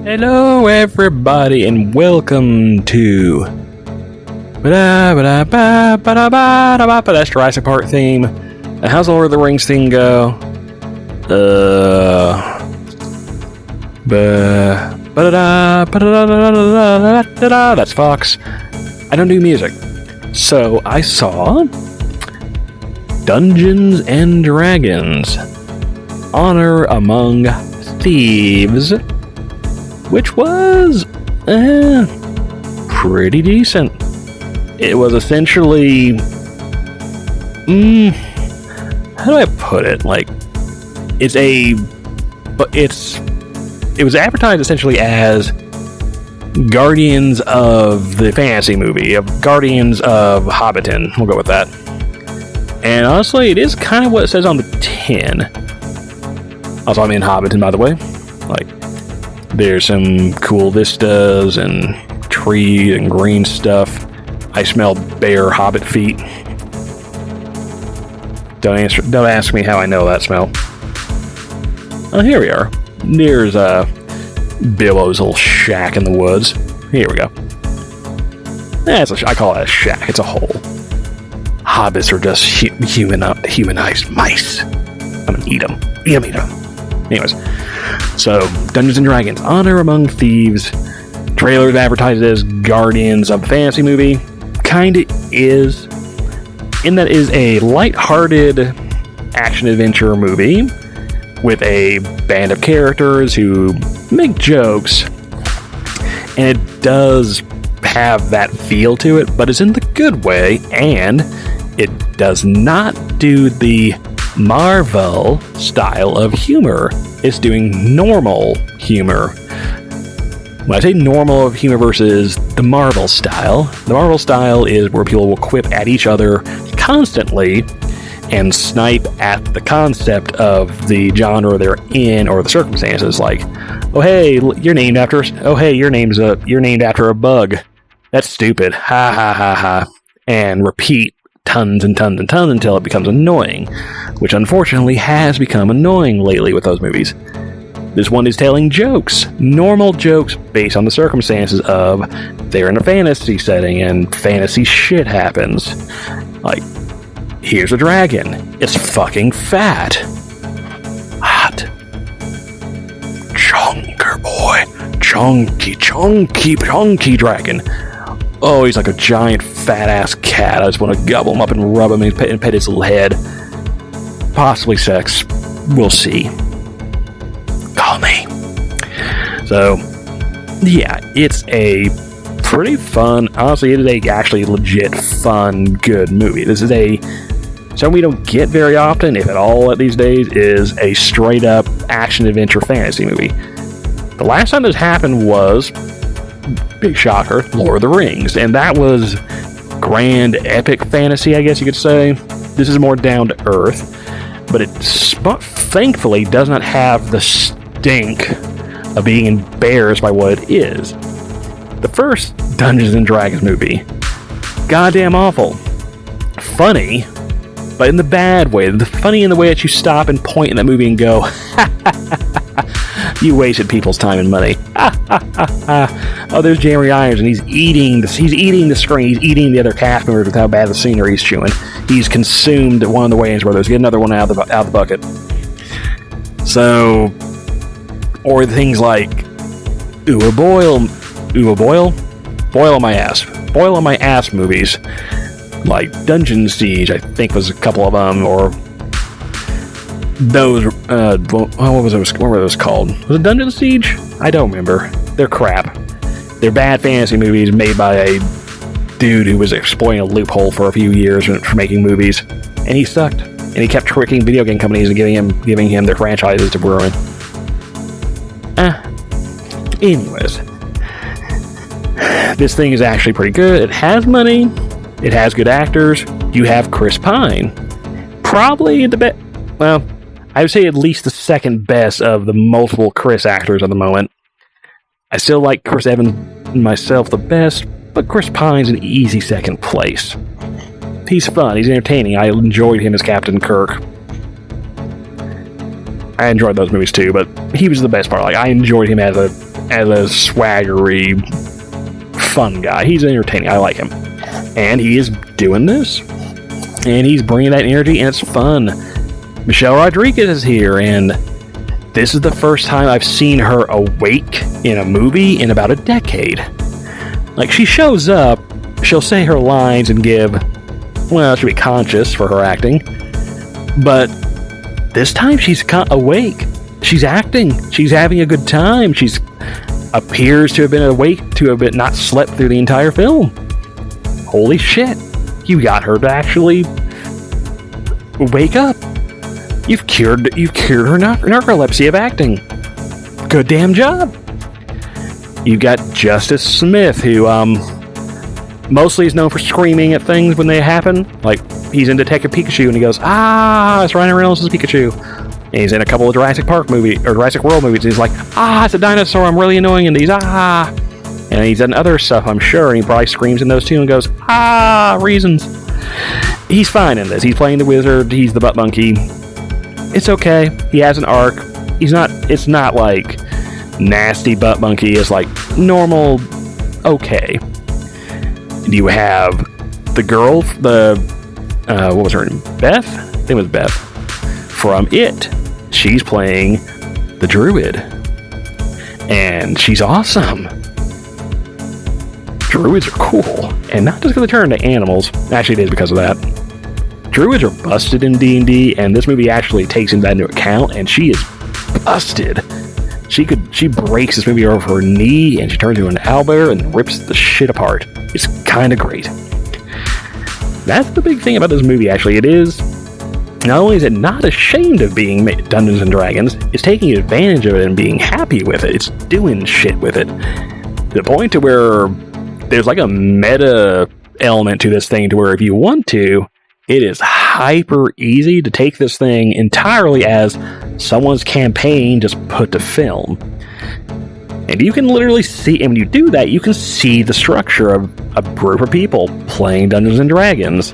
Hello, everybody, and welcome to. That's Jurassic Park theme. How's the Lord of the Rings theme go? That's Fox. I don't do music. So I saw Dungeons and Dragons Honor Among Thieves, which was pretty decent. It was essentially, how do I put it? Like, it was advertised essentially as Guardians of the Fantasy movie, of Guardians of Hobbiton. We'll go with that. And honestly, it is kind of what it says on the tin. Also, I'm in Hobbiton, by the way. Like, there's some cool vistas and tree and green stuff. I smell bare hobbit feet. Don't ask me how I know that smell. Oh, here we are. There's Bilbo's little shack in the woods. Here we go. I call that a shack. It's a hole. Hobbits are just humanized mice. I'm gonna eat them. Eat them. Anyways, so Dungeons and Dragons Honor Among Thieves. Trailers advertised as Guardians of the Fantasy movie. Kinda is. In that is a light-hearted action-adventure movie with a band of characters who make jokes. And it does have that feel to it, but it's in the good way, and it does not do the Marvel style of humor. It's doing normal humor. When I say normal of humor versus the Marvel style is where people will quip at each other constantly and snipe at the concept of the genre they're in or the circumstances. Like, oh hey, you're named after a bug. That's stupid. Ha ha ha ha. And repeat tons and tons and tons until it becomes annoying, which unfortunately has become annoying lately with those movies. This one is telling jokes, normal jokes based on the circumstances of they're in a fantasy setting and fantasy shit happens. Like, here's a dragon. It's fucking fat. Hot. Chunker boy. Chunky dragon. Oh, he's like a giant fat-ass cat. I just want to gobble him up and rub him and pet his little head. Possibly sex. We'll see. Call me. So, yeah, it's a pretty fun, honestly, it is a actually legit fun, good movie. This is something we don't get very often, if at all, these days, is a straight-up action-adventure fantasy movie. The last time this happened was, big shocker, Lord of the Rings, and that was grand, epic fantasy, I guess you could say. This is more down-to-earth, but it thankfully does not have the stink of being embarrassed by what it is. The first Dungeons and Dragons movie, goddamn awful. Funny, but in the bad way. The funny in the way that you stop and point in that movie and go, you wasted people's time and money. Oh, there's Jeremy Irons, and he's eating the screen. He's eating the other cast members with how bad the scenery he's chewing. He's consumed one of the Wayans brothers. Get another one out of the bucket. So, or things like Boil on my ass movies, like Dungeon Siege, I think was a couple of them, or those, what were those called? Was it Dungeon Siege? I don't remember. They're crap. They're bad fantasy movies made by a dude who was exploiting a loophole for a few years for making movies, and he sucked. And he kept tricking video game companies and giving him their franchises to ruin. Anyways, this thing is actually pretty good. It has money. It has good actors. You have Chris Pine. Probably the best. Well, I would say at least the second best of the multiple Chris actors at the moment. I still like Chris Evans myself the best, but Chris Pine's an easy second place. He's fun. He's entertaining. I enjoyed him as Captain Kirk. I enjoyed those movies too, but he was the best part. Like, I enjoyed him as as a swaggery, fun guy. He's entertaining. I like him. And he is doing this. And he's bringing that energy, and it's fun. Michelle Rodriguez is here, and this is the first time I've seen her awake in a movie in about a decade. Like, she shows up, she'll say her lines and she'll be conscious for her acting. But this time she's awake. She's acting. She's having a good time. She's appears to have been awake, to have been not slept through the entire film. Holy shit. You got her to actually wake up. You've cured her narcolepsy of acting. Good damn job. You've got Justice Smith, who mostly is known for screaming at things when they happen. Like, he's in Detective Pikachu and he goes, it's Ryan Reynolds' Pikachu. And he's in a couple of Jurassic World movies, and he's like, it's a dinosaur, I'm really annoying in these, And he's done other stuff, I'm sure, and he probably screams in those too and goes, reasons. He's fine in this. He's playing the wizard, he's the butt monkey. It's okay. He has an arc. It's not like nasty butt monkey. It's like normal, okay. You have the girl, what was her name? Beth? I think it was Beth. From It. She's playing the druid. And she's awesome. Druids are cool. And not just because they turn into animals. Actually, it is because of that. Druids are busted in D&D, and this movie actually takes that into account, and she is busted. She breaks this movie over her knee, and she turns into an owlbear and rips the shit apart. It's kind of great. That's the big thing about this movie, actually. It is, not only is it not ashamed of being Dungeons & Dragons, it's taking advantage of it and being happy with it. It's doing shit with it. To the point to where there's like a meta element to this thing, to where if you want to, it is hyper easy to take this thing entirely as someone's campaign just put to film. And you can literally see, and when you do that, you can see the structure of a group of people playing Dungeons & Dragons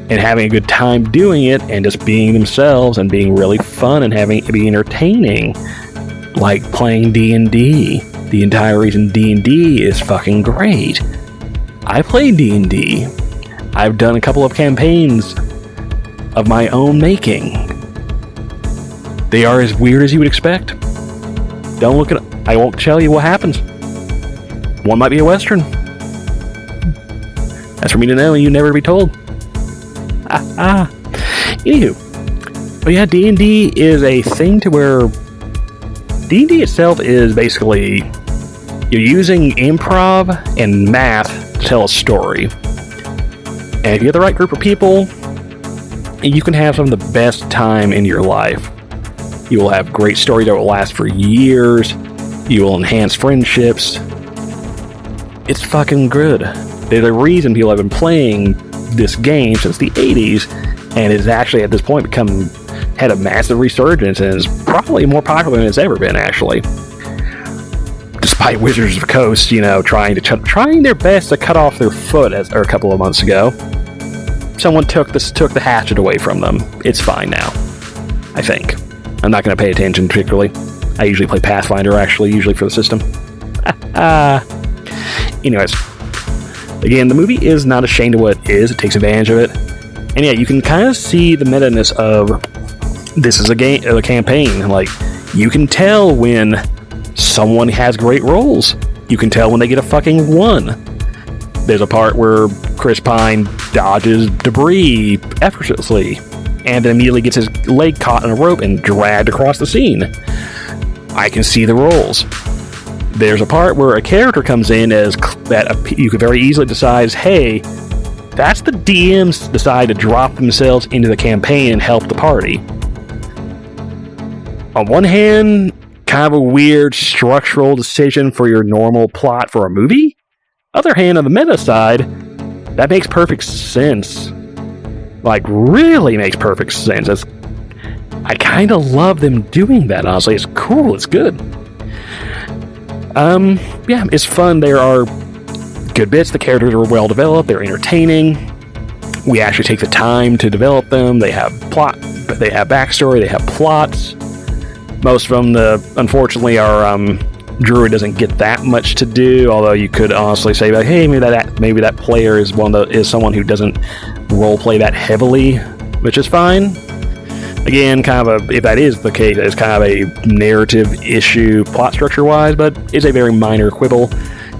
and having a good time doing it and just being themselves and being really fun and being entertaining. Like playing D&D. The entire reason D&D is fucking great. I play D&D. I've done a couple of campaigns of my own making. They are as weird as you would expect. Don't look at it. I won't tell you what happens. One might be a Western. That's for me to know and you never be told. Anywho. But yeah, D&D is a thing to where D&D itself is basically you're using improv and math to tell a story. And if you get the right group of people, you can have some of the best time in your life. You will have great stories that will last for years. You will enhance friendships. It's fucking good. There's a reason people have been playing this game since the 80s, and it's actually at this point had a massive resurgence and is probably more popular than it's ever been, actually. Despite Wizards of the Coast, trying their best to cut off their foot a couple of months ago. Someone took the hatchet away from them. It's fine now, I think. I'm not going to pay attention particularly. I usually play Pathfinder, usually for the system. Anyways, again, the movie is not ashamed of what it is. It takes advantage of it. And yeah, you can kind of see the meta-ness of this is a campaign. Like, you can tell when someone has great rolls. You can tell when they get a fucking 1. There's a part where Chris Pine dodges debris effortlessly and then immediately gets his leg caught in a rope and dragged across the scene. I can see the rolls. There's a part where a character comes in that you could very easily decide, hey, that's the DMs decide to drop themselves into the campaign and help the party. On one hand, kind of a weird structural decision for your normal plot for a movie. Other hand, on the meta side, that makes perfect sense. Like, really makes perfect sense. I kind of love them doing that, honestly. It's cool. It's good. Yeah, it's fun. There are good bits. The characters are well developed. They're entertaining. We actually take the time to develop them. They have plot. They have backstory. They have plots. Most of them, unfortunately, are Druid doesn't get that much to do, although you could honestly say, like, hey, maybe that player is someone who doesn't roleplay that heavily, which is fine. Again, if that is the case, it's kind of a narrative issue, plot structure-wise, but it's a very minor quibble.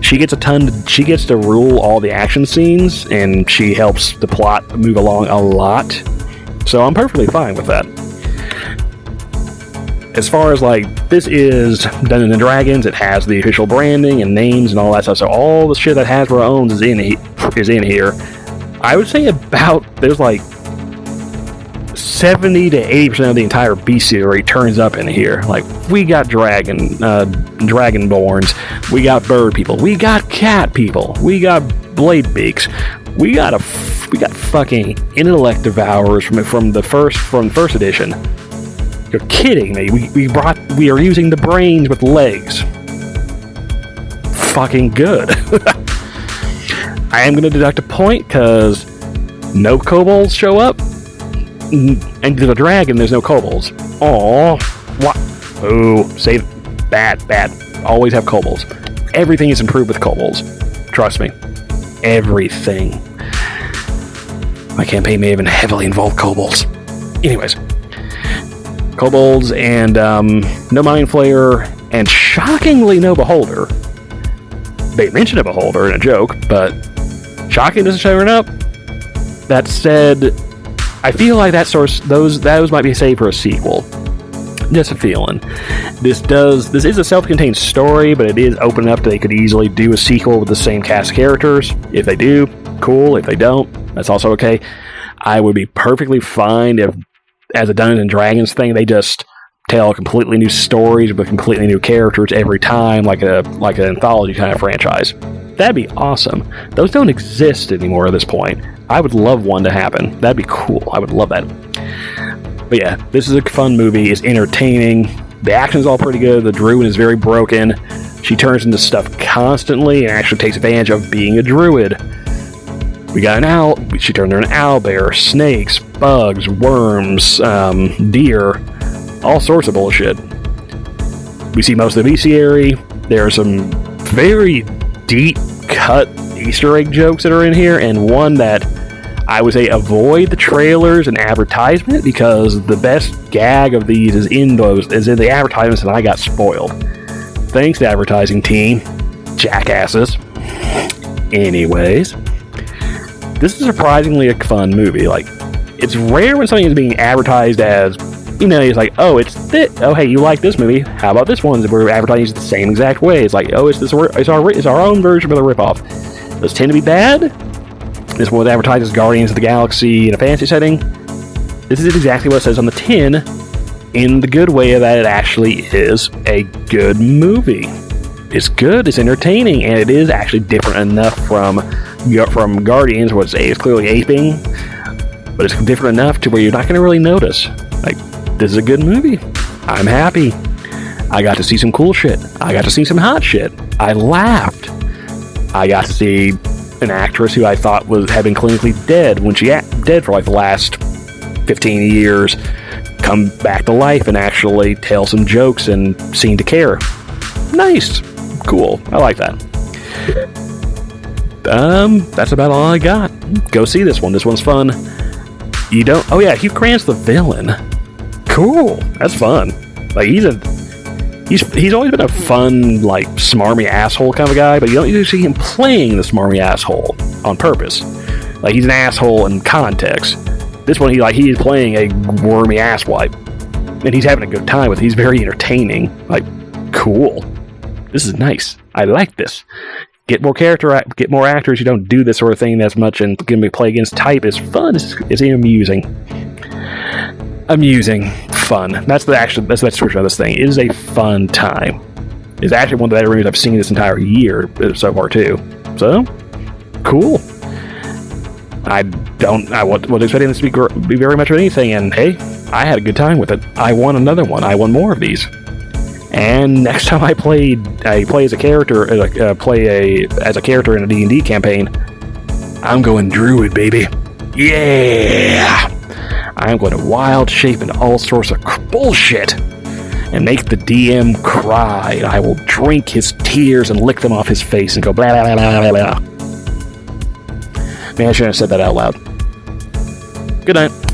She gets to rule all the action scenes, and she helps the plot move along a lot. So I'm perfectly fine with that. As far as, this is Dungeons & Dragons, it has the official branding and names and all that stuff, so all the shit that Hasbro owns is in here. I would say there's 70 to 80% of the entire bestiary turns up in here. We got dragonborns, we got bird people, we got cat people, we got blade beaks, we got fucking intellect devourers from the first edition. You're kidding me. We are using the brains with legs. Fucking good. I am going to deduct a point because no kobolds show up. And there's a dragon, there's no kobolds. Aww. What? Oh, save. Bad. Always have kobolds. Everything is improved with kobolds. Trust me. Everything. My campaign may even heavily involve kobolds. Anyways. Kobolds and no Mind Flayer, and shockingly no Beholder. They mention a Beholder in a joke, but shocking doesn't show up. That said, I feel like those might be saved for a sequel. Just a feeling. This is a self-contained story, but it is open enough that they could easily do a sequel with the same cast of characters. If they do, cool. If they don't, that's also okay. I would be perfectly fine if, as a Dungeons & Dragons thing, they just tell completely new stories with completely new characters every time, like an anthology kind of franchise. That'd be awesome. Those don't exist anymore at this point. I would love one to happen. That'd be cool. I would love that. But yeah, this is a fun movie. It's entertaining. The action's all pretty good. The druid is very broken. She turns into stuff constantly and actually takes advantage of being a druid. We got an owl. She turned into an owlbear, snakes, bugs, worms, deer, all sorts of bullshit. We see most of the bestiary. There are some very deep cut Easter egg jokes that are in here, and one that I would say avoid the trailers and advertisement, because the best gag of these is in the advertisements, and I got spoiled. Thanks, advertising team. Jackasses. Anyways. This is surprisingly a fun movie. It's rare when something is being advertised as, it's like, oh, it's this. Oh, hey, you like this movie? How about this one? We're advertising the same exact way. It's like, oh, it's our own version of the ripoff. Those tend to be bad. This one was advertised as Guardians of the Galaxy in a fantasy setting. This is exactly what it says on the tin, in the good way that it actually is a good movie. It's good, it's entertaining, and it is actually different enough from Guardians, where it's clearly aping, but it's different enough to where you're not going to really notice. This is a good movie. I'm happy. I got to see some cool shit. I got to see some hot shit. I laughed. I got to see an actress who I thought had been clinically dead when she dead for the last 15 years come back to life and actually tell some jokes and seem to care. Nice. Cool. I like that. That's about all I got. Go see this one. This one's fun. Oh yeah, Hugh Grant's the villain. Cool. That's fun. He's always been a fun, smarmy asshole kind of guy, but you don't usually see him playing the smarmy asshole on purpose. He's an asshole in context. This one, he's playing a wormy asswipe, and he's having a good time with it. He's very entertaining. Cool. This is nice. I like this. Get more actors who don't do this sort of thing as much and can play against type. It's fun. It's amusing. Fun. That's the description of this thing. It is a fun time. It's actually one of the better movies I've seen this entire year so far too. So, cool. I wasn't expecting this to be very much of anything, and hey, I had a good time with it. I won another one. I won more of these. And next time I play as a character, as a character in a D&D campaign, I'm going druid, baby. Yeah! I'm going to wild shape into all sorts of bullshit. and make the DM cry. I will drink his tears and lick them off his face and go blah blah blah blah blah. Man, I shouldn't have said that out loud. Good night.